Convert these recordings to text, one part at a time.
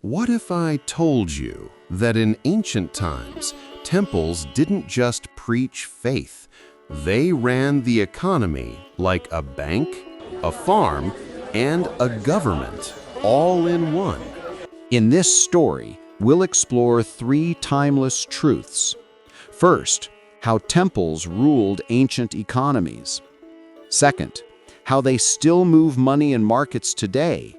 What if I told you that in ancient times, temples didn't just preach faith, they ran the economy like a bank, a farm, and a government, all in one? In this story, we'll explore three timeless truths. First, how temples ruled ancient economies. Second, how they still move money in markets today.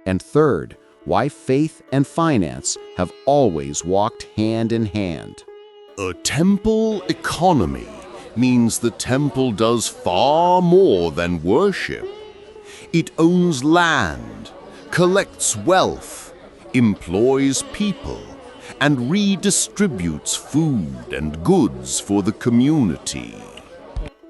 And third, why faith and finance have always walked hand in hand. A temple economy means the temple does far more than worship. It owns land, collects wealth, employs people, and redistributes food and goods for the community.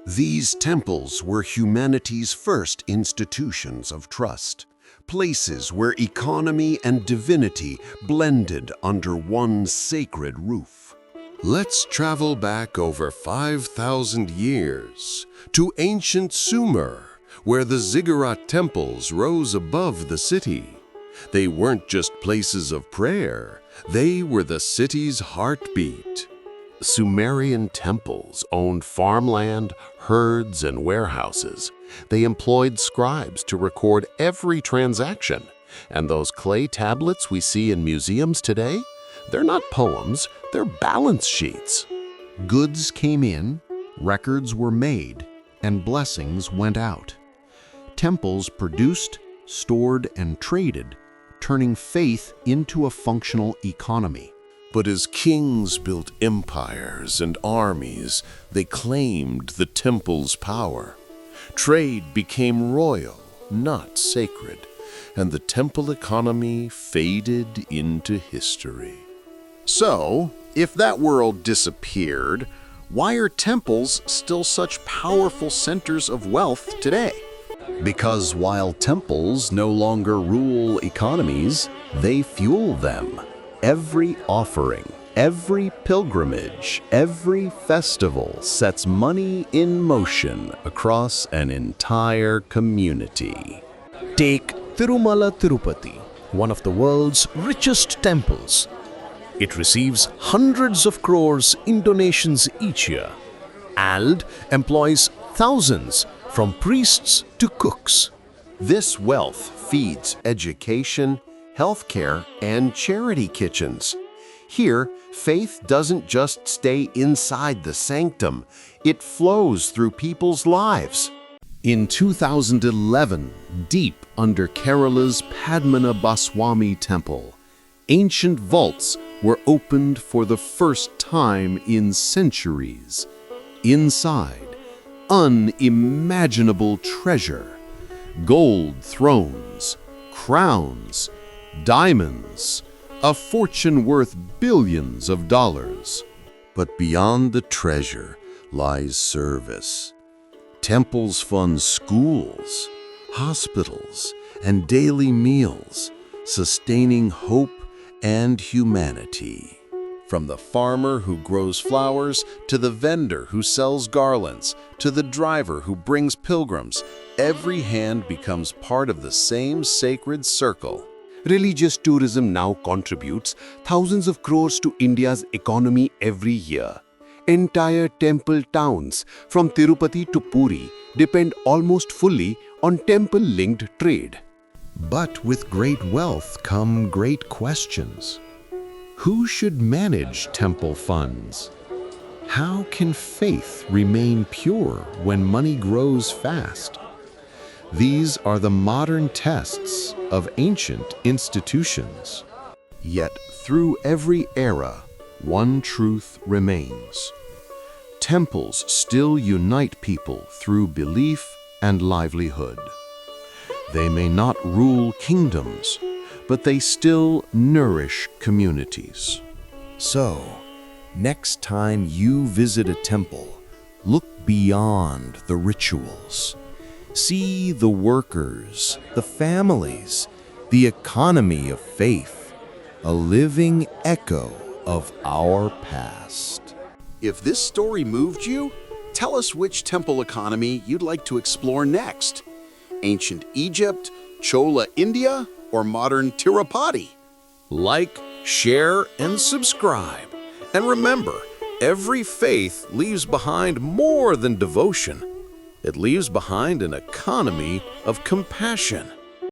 These temples were humanity's first institutions of trust, places where economy and divinity blended under one sacred roof. Let's travel back over 5,000 years to ancient Sumer, where the ziggurat temples rose above the city. They weren't just places of prayer, they were the city's heartbeat. Sumerian temples owned farmland, herds, and warehouses. They employed scribes to record every transaction. And those clay tablets we see in museums today, they're not poems, they're balance sheets. Goods came in, records were made, and blessings went out. Temples produced, stored, and traded, turning faith into a functional economy. But as kings built empires and armies, they claimed the temple's power. Trade became royal, not sacred, and the temple economy faded into history. So, if that world disappeared, why are temples still such powerful centers of wealth today? Because while temples no longer rule economies, they fuel them. Every offering, every pilgrimage, every festival sets money in motion across an entire community. Take Tirumala Tirupati, one of the world's richest temples. It receives hundreds of crores in donations each year and employs thousands, from priests to cooks. This wealth feeds education, healthcare, and charity kitchens. Here, faith doesn't just stay inside the sanctum, it flows through people's lives. In 2011, deep under Kerala's Padmanabhaswamy Temple, ancient vaults were opened for the first time in centuries. Inside, unimaginable treasure, gold thrones, crowns, diamonds, a fortune worth billions of dollars. But beyond the treasure lies service. Temples fund schools, hospitals, and daily meals, sustaining hope and humanity. From the farmer who grows flowers, to the vendor who sells garlands, to the driver who brings pilgrims, every hand becomes part of the same sacred circle. Religious tourism now contributes thousands of crores to India's economy every year. Entire temple towns, from Tirupati to Puri, depend almost fully on temple-linked trade. But with great wealth come great questions. Who should manage temple funds? How can faith remain pure when money grows fast? These are the modern tests of ancient institutions. Yet through every era, one truth remains. Temples still unite people through belief and livelihood. They may not rule kingdoms, but they still nourish communities. So, next time you visit a temple, look beyond the rituals. See the workers, the families, the economy of faith, a living echo of our past. If this story moved you, tell us which temple economy you'd like to explore next. Ancient Egypt, Chola India, or modern Tirupati? Like, share, and subscribe. And remember, every faith leaves behind more than devotion. It leaves behind an economy of compassion.